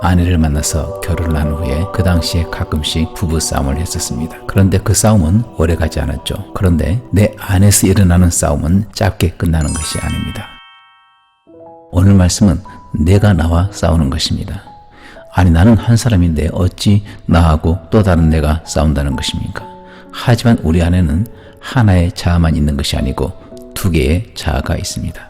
아내를 만나서 결혼을 한 후에 그 당시에 가끔씩 부부 싸움을 했었습니다. 그런데 그 싸움은 오래가지 않았죠. 그런데 내 안에서 일어나는 싸움은 짧게 끝나는 것이 아닙니다. 오늘 말씀은 내가 나와 싸우는 것입니다. 아니, 나는 한 사람인데 어찌 나하고 또 다른 내가 싸운다는 것입니까? 하지만 우리 안에는 하나의 자아만 있는 것이 아니고 두 개의 자아가 있습니다.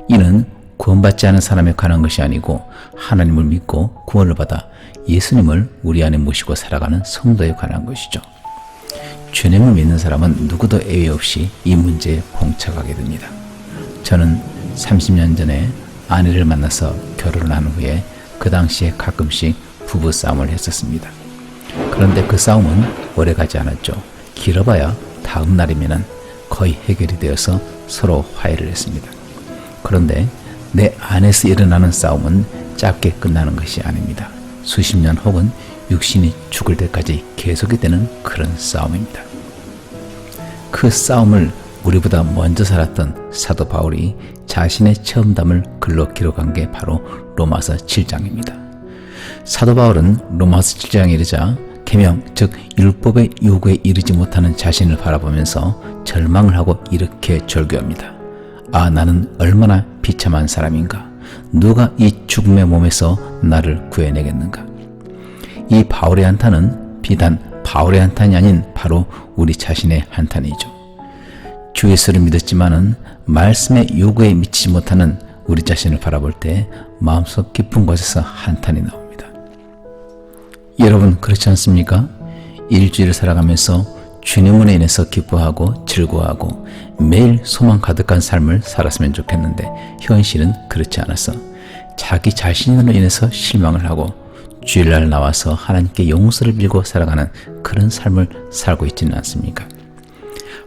이는 구원받지 않은 사람에 관한 것이 아니고 하나님을 믿고 구원을 받아 예수님을 우리 안에 모시고 살아가는 성도에 관한 것이죠. 주님을 믿는 사람은 누구도 예외 없이 이 문제에 봉착하게 됩니다. 저는 30년 전에 아내를 만나서 결혼을 한 후에 그 당시에 가끔씩 부부 싸움을 했었습니다. 그런데 그 싸움은 오래가지 않았죠. 길어봐야 다음 날이면 거의 해결이 되어서 서로 화해를 했습니다. 그런데 내 안에서 일어나는 싸움은 짧게 끝나는 것이 아닙니다. 수십 년 혹은 육신이 죽을 때까지 계속이 되는 그런 싸움입니다. 그 싸움을 우리보다 먼저 살았던 사도 바울이 자신의 체험담을 글로 기록한 게 바로 로마서 7장입니다. 사도 바울은 로마서 7장에 이르자 계명, 즉 율법의 요구에 이르지 못하는 자신을 바라보면서 절망을 하고 이렇게 절규합니다. 아, 나는 얼마나 비참한 사람인가. 누가 이 죽음의 몸에서 나를 구해내겠는가. 이 바울의 한탄은 비단 바울의 한탄이 아닌 바로 우리 자신의 한탄이죠. 주 예수를 믿었지만은 말씀의 요구에 미치지 못하는 우리 자신을 바라볼 때 마음속 깊은 곳에서 한탄이 나옵니다. 여러분, 그렇지 않습니까? 일주일을 살아가면서 주님으로 인해서 기뻐하고 즐거워하고 매일 소망 가득한 삶을 살았으면 좋겠는데 현실은 그렇지 않아서 자기 자신으로 인해서 실망을 하고 주일날 나와서 하나님께 용서를 빌고 살아가는 그런 삶을 살고 있지는 않습니까?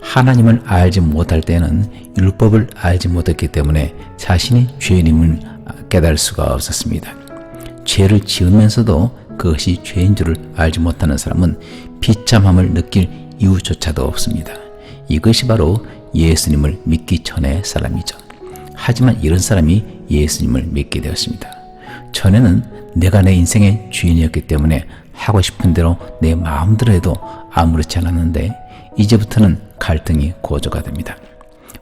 하나님을 알지 못할 때는 율법을 알지 못했기 때문에 자신이 죄인임을 깨달을 수가 없었습니다. 죄를 지으면서도 그것이 죄인 줄을 알지 못하는 사람은 비참함을 느낄 이유조차도 없습니다. 이것이 바로 예수님을 믿기 전의 사람이죠. 하지만 이런 사람이 예수님을 믿게 되었습니다. 전에는 내가 내 인생의 주인이었기 때문에 하고 싶은 대로 내 마음대로 해도 아무렇지 않았는데 이제부터는 갈등이 고조가 됩니다.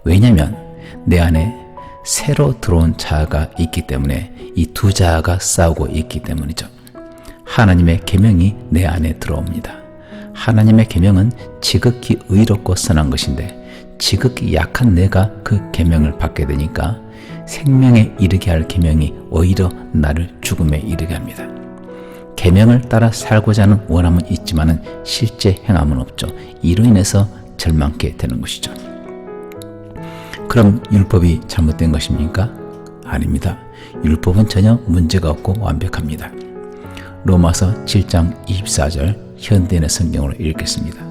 왜냐하면 내 안에 새로 들어온 자아가 있기 때문에 이 두 자아가 싸우고 있기 때문이죠. 하나님의 계명이 내 안에 들어옵니다. 하나님의 계명은 지극히 의롭고 선한 것인데 지극히 약한 내가 그 계명을 받게 되니까 생명에 이르게 할 계명이 오히려 나를 죽음에 이르게 합니다. 계명을 따라 살고자 하는 원함은 있지만은 실제 행함은 없죠. 이로 인해서 절망케 되는 것이죠. 그럼 율법이 잘못된 것입니까? 아닙니다. 율법은 전혀 문제가 없고 완벽합니다. 로마서 7장 24절 현대인의 성경으로 읽겠습니다.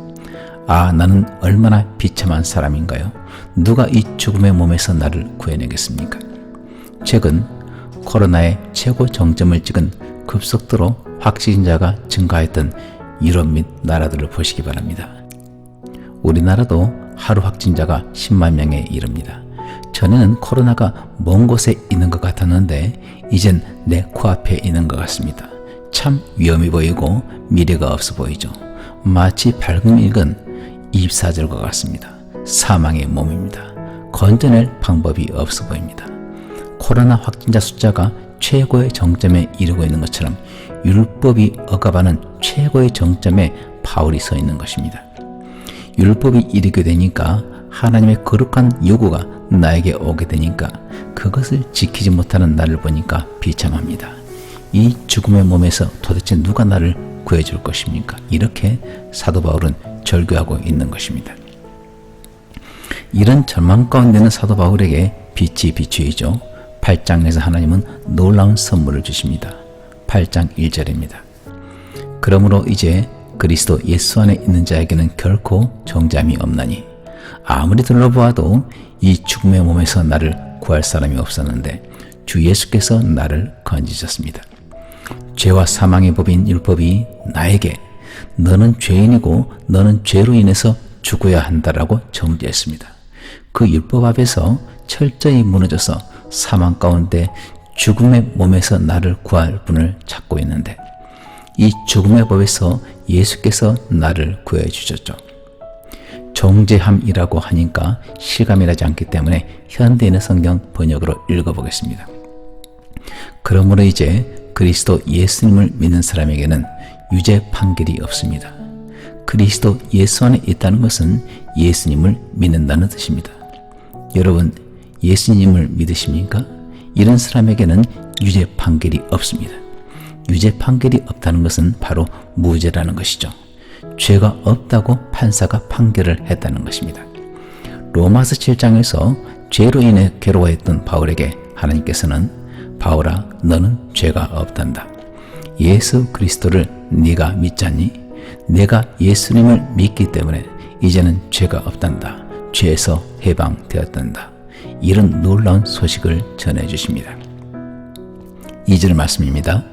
아, 나는 얼마나 비참한 사람인가요? 누가 이 죽음의 몸에서 나를 구해내겠습니까? 최근 코로나의 최고 정점을 찍은 급속도로 확진자가 증가했던 유럽 및 나라들을 보시기 바랍니다. 우리나라도 하루 확진자가 10만 명에 이릅니다. 전에는 코로나가 먼 곳에 있는 것 같았는데 이젠 내 코앞에 있는 것 같습니다. 참 위험해 보이고 미래가 없어 보이죠. 마치 밝은 읽은 24절과 같습니다. 사망의 몸입니다. 건져낼 방법이 없어 보입니다. 코로나 확진자 숫자가 최고의 정점에 이르고 있는 것처럼 율법이 억압하는 최고의 정점에 바울이 서 있는 것입니다. 율법이 이르게 되니까 하나님의 거룩한 요구가 나에게 오게 되니까 그것을 지키지 못하는 나를 보니까 비참합니다. 이 죽음의 몸에서 도대체 누가 나를 구해줄 것입니까? 이렇게 사도 바울은 절규하고 있는 것입니다. 이런 절망 가운데는 사도 바울에게 빛이 비추이죠. 8장에서 하나님은 놀라운 선물을 주십니다. 8장 1절입니다. 그러므로 이제 그리스도 예수 안에 있는 자에게는 결코 정죄함이 없나니 아무리 둘러보아도 이 죽음의 몸에서 나를 구할 사람이 없었는데 주 예수께서 나를 건지셨습니다. 죄와 사망의 법인 율법이 나에게 너는 죄인이고 너는 죄로 인해서 죽어야 한다라고 정죄했습니다. 그 율법 앞에서 철저히 무너져서 사망 가운데 죽음의 몸에서 나를 구할 분을 찾고 있는데 이 죽음의 법에서 예수께서 나를 구해 주셨죠. 정죄함이라고 하니까 실감이 나지 않기 때문에 현대인의 성경 번역으로 읽어보겠습니다. 그러므로 이제 그리스도 예수님을 믿는 사람에게는 유죄 판결이 없습니다. 그리스도 예수 안에 있다는 것은 예수님을 믿는다는 뜻입니다. 여러분, 예수님을 믿으십니까? 이런 사람에게는 유죄 판결이 없습니다. 유죄 판결이 없다는 것은 바로 무죄라는 것이죠. 죄가 없다고 판사가 판결을 했다는 것입니다. 로마서 7장에서 죄로 인해 괴로워했던 바울에게 하나님께서는 바울아, 너는 죄가 없단다. 예수 그리스도를 네가 믿잖니? 내가 예수님을 믿기 때문에 이제는 죄가 없단다. 죄에서 해방되었단다. 이런 놀라운 소식을 전해주십니다. 2절 말씀입니다.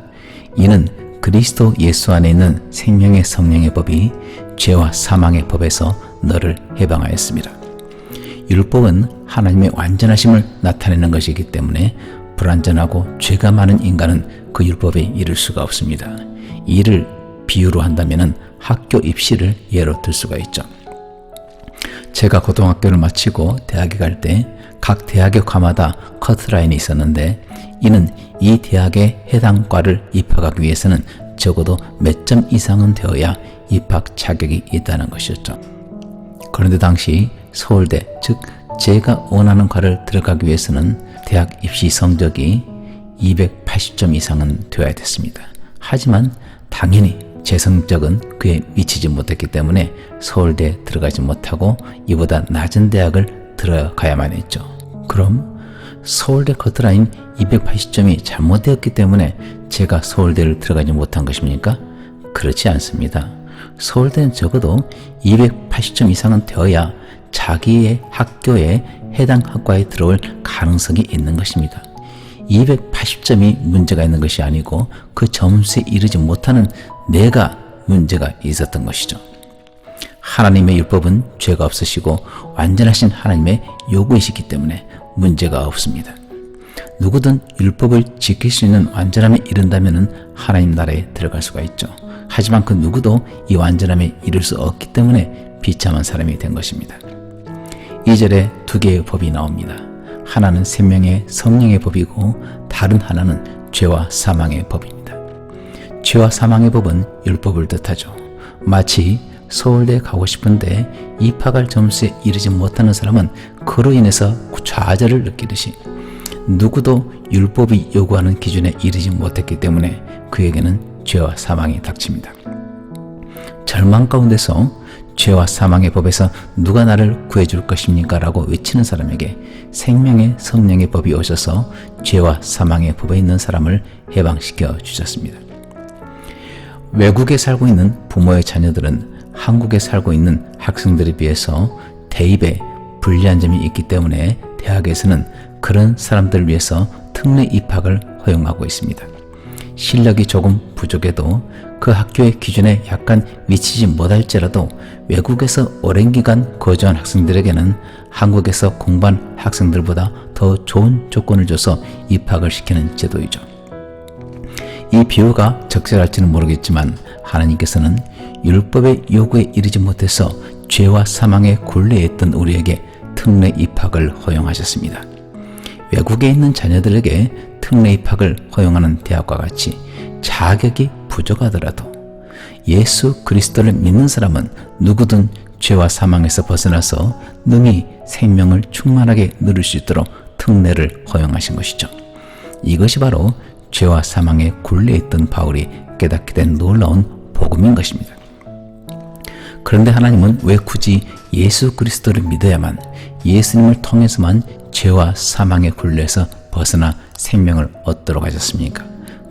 이는 그리스도 예수 안에 있는 생명의 성령의 법이 죄와 사망의 법에서 너를 해방하였습니다. 율법은 하나님의 완전하심을 나타내는 것이기 때문에 불완전하고 죄가 많은 인간은 그 율법에 이를 수가 없습니다. 이를 비유로 한다면 학교 입시를 예로 들 수가 있죠. 제가 고등학교를 마치고 대학에 갈 때 각 대학의 과마다 커트라인이 있었는데 이는 이 대학에 해당 과를 입학하기 위해서는 적어도 몇 점 이상은 되어야 입학 자격이 있다는 것이었죠. 그런데 당시 서울대, 즉 제가 원하는 과를 들어가기 위해서는 대학 입시 성적이 280점 이상은 되어야 됐습니다. 하지만 당연히 제 성적은 그에 미치지 못했기 때문에 서울대에 들어가지 못하고 이보다 낮은 대학을 들어가야만 했죠. 그럼 서울대 커트라인 280점이 잘못되었기 때문에 제가 서울대를 들어가지 못한 것입니까? 그렇지 않습니다. 서울대는 적어도 280점 이상은 되어야 자기의 학교에 해당 학과에 들어올 가능성이 있는 것입니다. 280점이 문제가 있는 것이 아니고 그 점수에 이르지 못하는 내가 문제가 있었던 것이죠. 하나님의 율법은 죄가 없으시고 완전하신 하나님의 요구이시기 때문에 문제가 없습니다. 누구든 율법을 지킬 수 있는 완전함에 이른다면 하나님 나라에 들어갈 수가 있죠. 하지만 그 누구도 이 완전함에 이를 수 없기 때문에 비참한 사람이 된 것입니다. 2절에 두 개의 법이 나옵니다. 하나는 생명의 성령의 법이고 다른 하나는 죄와 사망의 법입니다. 죄와 사망의 법은 율법을 뜻하죠. 마치 서울대에 가고 싶은데 입학할 점수에 이르지 못하는 사람은 그로 인해서 좌절을 느끼듯이 누구도 율법이 요구하는 기준에 이르지 못했기 때문에 그에게는 죄와 사망이 닥칩니다. 절망 가운데서 죄와 사망의 법에서 누가 나를 구해줄 것입니까? 라고 외치는 사람에게 생명의 성령의 법이 오셔서 죄와 사망의 법에 있는 사람을 해방시켜 주셨습니다. 외국에 살고 있는 부모의 자녀들은 한국에 살고 있는 학생들에 비해서 대입에 불리한 점이 있기 때문에 대학에서는 그런 사람들을 위해서 특례 입학을 허용하고 있습니다. 실력이 조금 부족해도 그 학교의 기준에 약간 미치지 못할지라도 외국에서 오랜 기간 거주한 학생들에게는 한국에서 공부한 학생들보다 더 좋은 조건을 줘서 입학을 시키는 제도이죠. 이 비유가 적절할지는 모르겠지만 하나님께서는 율법의 요구에 이르지 못해서 죄와 사망의 굴레에 있던 우리에게 특례 입학을 허용하셨습니다. 외국에 있는 자녀들에게 특례 입학을 허용하는 대학과 같이 자격이 부족하더라도 예수 그리스도를 믿는 사람은 누구든 죄와 사망에서 벗어나서 능히 생명을 충만하게 누릴 수 있도록 특례를 허용하신 것이죠. 이것이 바로 죄와 사망의 굴레에 있던 바울이 깨닫게 된 놀라운 복음인 것입니다. 그런데 하나님은 왜 굳이 예수 그리스도를 믿어야만, 예수님을 통해서만 죄와 사망의 굴레에서 벗어나 생명을 얻도록 하셨습니까?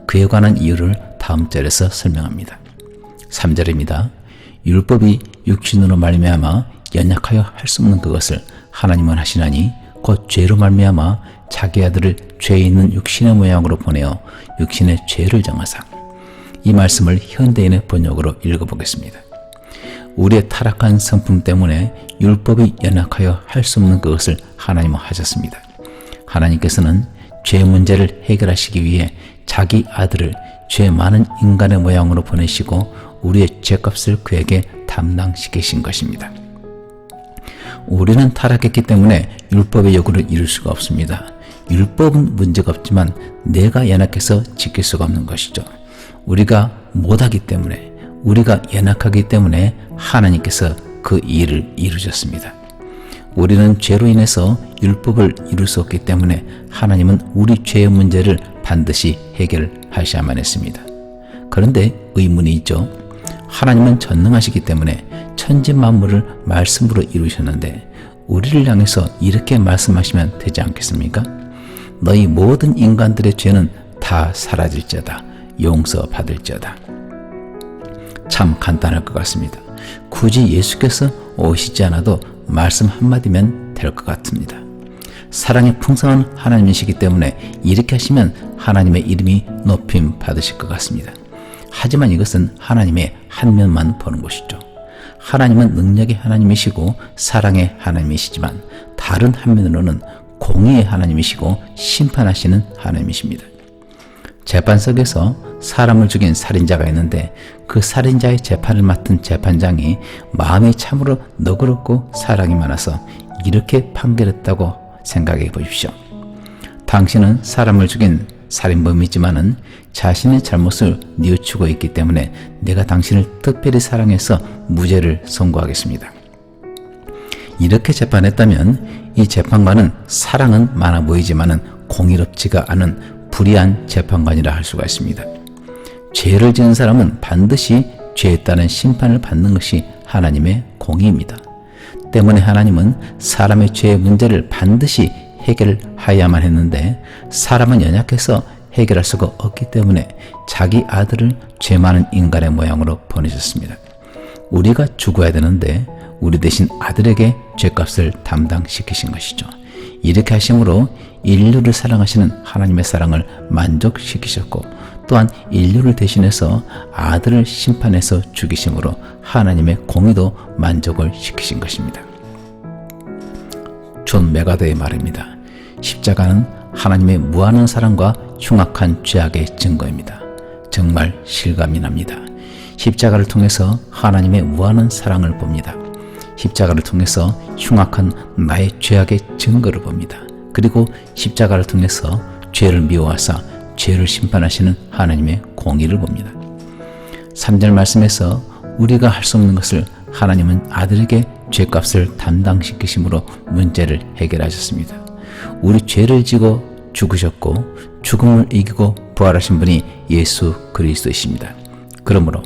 그에 관한 이유를 다음 절에서 설명합니다. 3절입니다. 율법이 육신으로 말미암아 연약하여 할 수 없는 그것을 하나님은 하시나니 곧 죄로 말미암아 자기 아들을 죄 있는 육신의 모양으로 보내어 육신의 죄를 정하사. 이 말씀을 현대인의 번역으로 읽어보겠습니다. 우리의 타락한 성품 때문에 율법이 연약하여 할 수 없는 그것을 하나님은 하셨습니다. 하나님께서는 죄 문제를 해결하시기 위해 자기 아들을 죄 많은 인간의 모양으로 보내시고 우리의 죄값을 그에게 담당시키신 것입니다. 우리는 타락했기 때문에 율법의 요구를 이룰 수가 없습니다. 율법은 문제가 없지만 내가 연약해서 지킬 수가 없는 것이죠. 우리가 못하기 때문에, 우리가 연약하기 때문에 하나님께서 그 일을 이루셨습니다. 우리는 죄로 인해서 율법을 이룰 수 없기 때문에 하나님은 우리 죄의 문제를 반드시 해결하셔야만 했습니다. 그런데 의문이 있죠. 하나님은 전능하시기 때문에 천지 만물을 말씀으로 이루셨는데 우리를 향해서 이렇게 말씀하시면 되지 않겠습니까? 너희 모든 인간들의 죄는 다 사라질지어다. 용서받을지어다. 참 간단할 것 같습니다. 굳이 예수께서 오시지 않아도 말씀 한마디면 될 것 같습니다. 사랑이 풍성한 하나님이시기 때문에 이렇게 하시면 하나님의 이름이 높임 받으실 것 같습니다. 하지만 이것은 하나님의 한 면만 보는 것이죠. 하나님은 능력의 하나님이시고 사랑의 하나님이시지만 다른 한 면으로는 공의의 하나님이시고 심판하시는 하나님이십니다. 재판석에서 사람을 죽인 살인자가 있는데 그 살인자의 재판을 맡은 재판장이 마음이 참으로 너그럽고 사랑이 많아서 이렇게 판결했다고 생각해 보십시오. 당신은 사람을 죽인 살인범이지만은 자신의 잘못을 뉘우치고 있기 때문에 내가 당신을 특별히 사랑해서 무죄를 선고하겠습니다. 이렇게 재판했다면 이 재판관은 사랑은 많아 보이지만은 공의롭지가 않은 불의한 재판관이라 할 수가 있습니다. 죄를 지은 사람은 반드시 죄에 따른 심판을 받는 것이 하나님의 공의입니다. 때문에 하나님은 사람의 죄의 문제를 반드시 해결하야만 했는데 사람은 연약해서 해결할 수가 없기 때문에 자기 아들을 죄 많은 인간의 모양으로 보내셨습니다. 우리가 죽어야 되는데 우리 대신 아들에게 죄값을 담당시키신 것이죠. 이렇게 하심으로 인류를 사랑하시는 하나님의 사랑을 만족시키셨고 또한 인류를 대신해서 아들을 심판해서 죽이심으로 하나님의 공의도 만족을 시키신 것입니다. 존 메가더의 말입니다. 십자가는 하나님의 무한한 사랑과 흉악한 죄악의 증거입니다. 정말 실감이 납니다. 십자가를 통해서 하나님의 무한한 사랑을 봅니다. 십자가를 통해서 흉악한 나의 죄악의 증거를 봅니다. 그리고 십자가를 통해서 죄를 미워하사 죄를 심판하시는 하나님의 공의를 봅니다. 3절 말씀에서 우리가 할 수 없는 것을 하나님은 아들에게 죄값을 담당시키심으로 문제를 해결하셨습니다. 우리 죄를 지고 죽으셨고 죽음을 이기고 부활하신 분이 예수 그리스도이십니다. 그러므로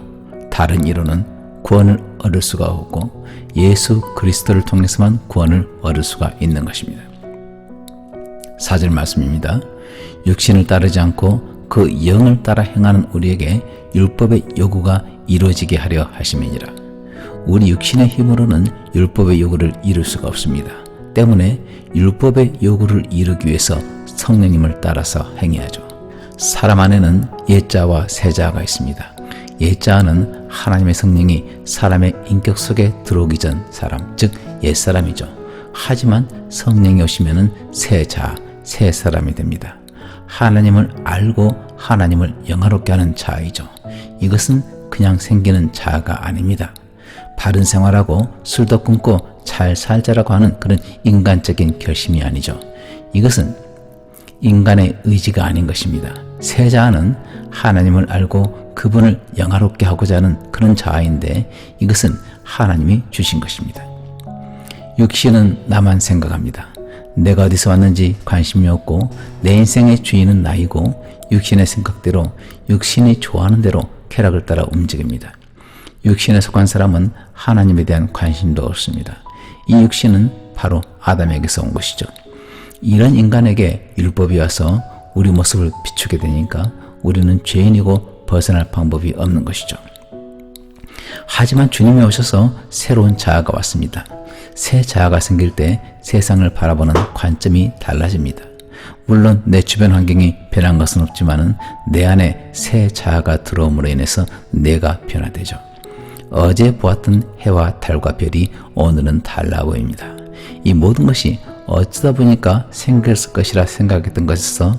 다른 이로는 구원을 얻을 수가 없고 예수 그리스도를 통해서만 구원을 얻을 수가 있는 것입니다. 4절 말씀입니다. 육신을 따르지 않고 그 영을 따라 행하는 우리에게 율법의 요구가 이루어지게 하려 하심이니라. 우리 육신의 힘으로는 율법의 요구를 이룰 수가 없습니다. 때문에 율법의 요구를 이루기 위해서 성령님을 따라서 행해야죠. 사람 안에는 옛자와 새자가 있습니다. 옛자는 하나님의 성령이 사람의 인격 속에 들어오기 전 사람, 즉 옛사람이죠. 하지만 성령이 오시면은 새자, 새 사람이 됩니다. 하나님을 알고 하나님을 영화롭게 하는 자아이죠. 이것은 그냥 생기는 자아가 아닙니다. 바른 생활하고 술도 끊고 잘 살자라고 하는 그런 인간적인 결심이 아니죠. 이것은 인간의 의지가 아닌 것입니다. 새 자아는 하나님을 알고 그분을 영화롭게 하고자 하는 그런 자아인데 이것은 하나님이 주신 것입니다. 육신은 나만 생각합니다. 내가 어디서 왔는지 관심이 없고 내 인생의 주인은 나이고 육신의 생각대로 육신이 좋아하는 대로 쾌락을 따라 움직입니다. 육신에 속한 사람은 하나님에 대한 관심도 없습니다. 이 육신은 바로 아담에게서 온 것이죠. 이런 인간에게 율법이 와서 우리 모습을 비추게 되니까 우리는 죄인이고 벗어날 방법이 없는 것이죠. 하지만 주님이 오셔서 새로운 자아가 왔습니다. 새 자아가 생길 때 세상을 바라보는 관점이 달라집니다. 물론 내 주변 환경이 변한 것은 없지만은 내 안에 새 자아가 들어옴으로 인해서 내가 변화되죠. 어제 보았던 해와 달과 별이 오늘은 달라 보입니다. 이 모든 것이 어쩌다 보니까 생겼을 것이라 생각했던 것에서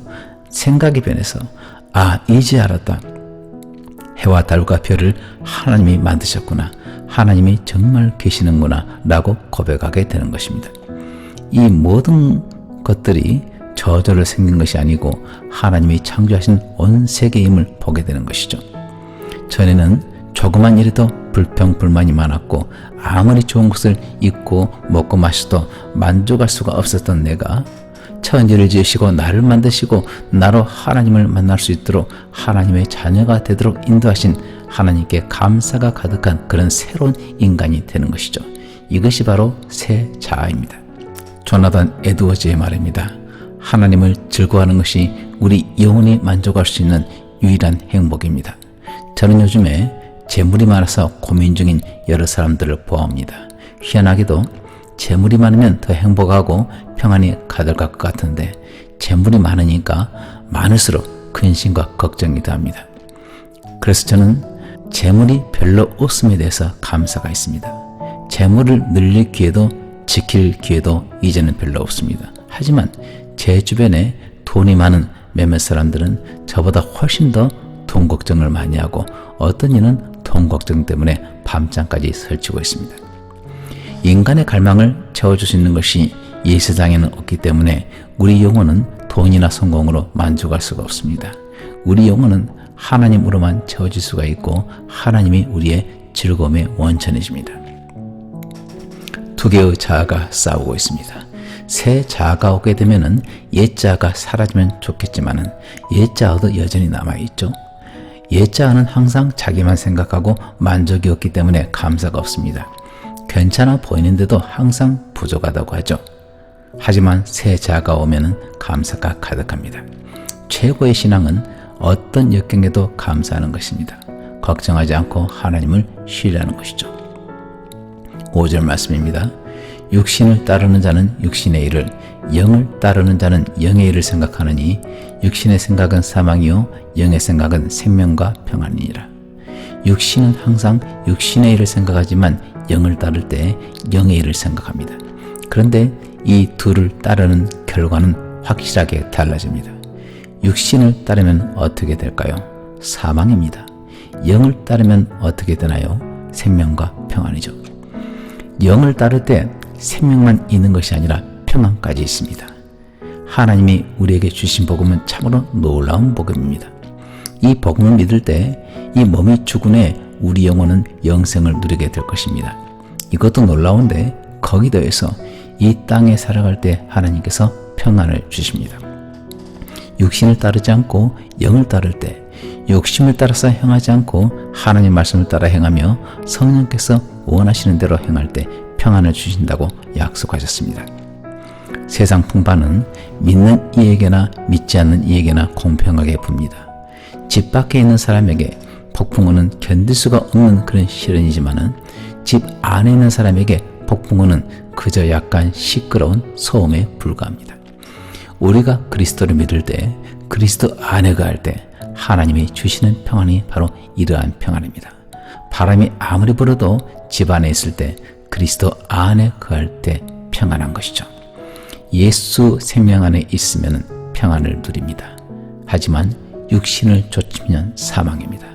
생각이 변해서 이제 알았다. 해와 달과 별을 하나님이 만드셨구나. 하나님이 정말 계시는구나 라고 고백하게 되는 것입니다. 이 모든 것들이 저절로 생긴 것이 아니고 하나님이 창조하신 온 세계임을 보게 되는 것이죠. 전에는 조그만 일에도 불평불만이 많았고 아무리 좋은 것을 입고 먹고 마셔도 만족할 수가 없었던 내가 천지를 지으시고 나를 만드시고 나로 하나님을 만날 수 있도록 하나님의 자녀가 되도록 인도하신 하나님께 감사가 가득한 그런 새로운 인간이 되는 것이죠. 이것이 바로 새 자아입니다. 조나단 에드워즈의 말입니다. 하나님을 즐거워하는 것이 우리 영혼이 만족할 수 있는 유일한 행복입니다. 저는 요즘에 재물이 많아서 고민 중인 여러 사람들을 보아옵니다. 희한하게도 재물이 많으면 더 행복하고 평안이 가득할 것 같은데 재물이 많으니까 많을수록 근심과 걱정이 더합니다. 그래서 저는 재물이 별로 없음에 대해서 감사가 있습니다. 재물을 늘릴 기회도 지킬 기회도 이제는 별로 없습니다. 하지만 제 주변에 돈이 많은 몇몇 사람들은 저보다 훨씬 더 돈 걱정을 많이 하고 어떤 이는 돈 걱정 때문에 밤잠까지 설치고 있습니다. 인간의 갈망을 채워줄 수 있는 것이 이 세상에는 없기 때문에 우리 영혼은 돈이나 성공으로 만족할 수가 없습니다. 우리 영혼은 하나님으로만 채워질 수가 있고 하나님이 우리의 즐거움의 원천이십니다. 두 개의 자아가 싸우고 있습니다. 새 자아가 오게 되면은 옛 자아가 사라지면 좋겠지만은 옛 자아도 여전히 남아있죠. 옛 자아는 항상 자기만 생각하고 만족이 없기 때문에 감사가 없습니다. 괜찮아 보이는데도 항상 부족하다고 하죠. 하지만 새 자아가 오면은 감사가 가득합니다. 최고의 신앙은 어떤 역경에도 감사하는 것입니다. 걱정하지 않고 하나님을 신뢰하는 것이죠. 5절 말씀입니다. 육신을 따르는 자는 육신의 일을, 영을 따르는 자는 영의 일을 생각하느니 육신의 생각은 사망이요 영의 생각은 생명과 평안이니라. 육신은 항상 육신의 일을 생각하지만 영을 따를 때 영의 일을 생각합니다. 그런데 이 둘을 따르는 결과는 확실하게 달라집니다. 육신을 따르면 어떻게 될까요? 사망입니다. 영을 따르면 어떻게 되나요? 생명과 평안이죠. 영을 따를 때 생명만 있는 것이 아니라 평안까지 있습니다. 하나님이 우리에게 주신 복음은 참으로 놀라운 복음입니다. 이 복음을 믿을 때 이 몸이 죽은 후에 우리 영혼은 영생을 누리게 될 것입니다. 이것도 놀라운데 거기 더해서 이 땅에 살아갈 때 하나님께서 평안을 주십니다. 육신을 따르지 않고 영을 따를 때 욕심을 따라서 행하지 않고 하나님 말씀을 따라 행하며 성령께서 원하시는 대로 행할 때 평안을 주신다고 약속하셨습니다. 세상 풍파는 믿는 이에게나 믿지 않는 이에게나 공평하게 붑니다. 집 밖에 있는 사람에게 폭풍우는 견딜 수가 없는 그런 시련이지만은 집 안에 있는 사람에게 폭풍우는 그저 약간 시끄러운 소음에 불과합니다. 우리가 그리스도를 믿을 때, 그리스도 안에 거할 때 하나님이 주시는 평안이 바로 이러한 평안입니다. 바람이 아무리 불어도 집 안에 있을 때, 그리스도 안에 거할 때 평안한 것이죠. 예수 생명 안에 있으면 평안을 누립니다. 하지만 육신을 좇으면 사망입니다.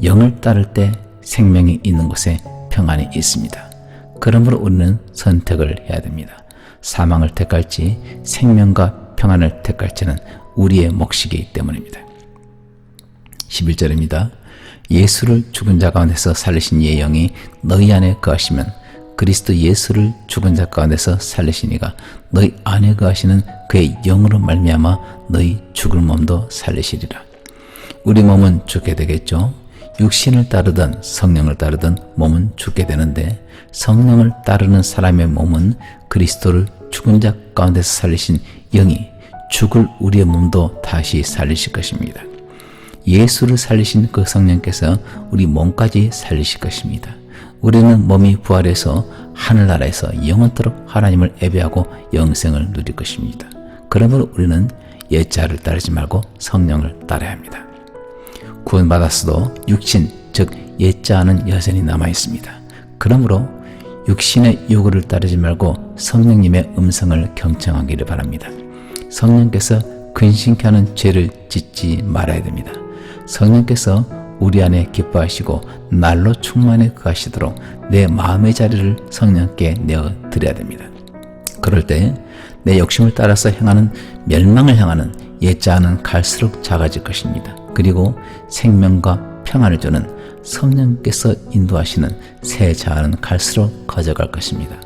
영을 따를 때 생명이 있는 곳에 평안이 있습니다. 그러므로 우리는 선택을 해야 됩니다. 사망을 택할지 생명과 평안을 택할지는 우리의 몫이기 때문입니다. 11절입니다. 예수를 죽은 자 가운데서 살리신 이의 영이 너희 안에 거하시면 그리스도 예수를 죽은 자 가운데서 살리신 이가 너희 안에 거하시는 그의 영으로 말미암아 너희 죽을 몸도 살리시리라. 우리 몸은 죽게 되겠죠. 육신을 따르든 성령을 따르든 몸은 죽게 되는데 성령을 따르는 사람의 몸은 그리스도를 죽은 자 가운데서 살리신 영이 죽을 우리의 몸도 다시 살리실 것입니다. 예수를 살리신 그 성령께서 우리 몸까지 살리실 것입니다. 우리는 몸이 부활해서 하늘나라에서 영원토록 하나님을 예배하고 영생을 누릴 것입니다. 그러므로 우리는 옛자를 따르지 말고 성령을 따라야 합니다. 구원받았어도 육신, 즉 옛자는 여전히 남아있습니다. 그러므로 육신의 요구를 따르지 말고 성령님의 음성을 경청하기를 바랍니다. 성령께서 근심케 하는 죄를 짓지 말아야 됩니다. 성령께서 우리 안에 기뻐하시고 날로 충만히 거하시도록 내 마음의 자리를 성령께 내어드려야 됩니다. 그럴 때 내 욕심을 따라서 행하는 멸망을 향하는 옛 자아는 갈수록 작아질 것입니다. 그리고 생명과 평안을 주는 성령께서 인도하시는 새 자아는 갈수록 커져갈 것입니다.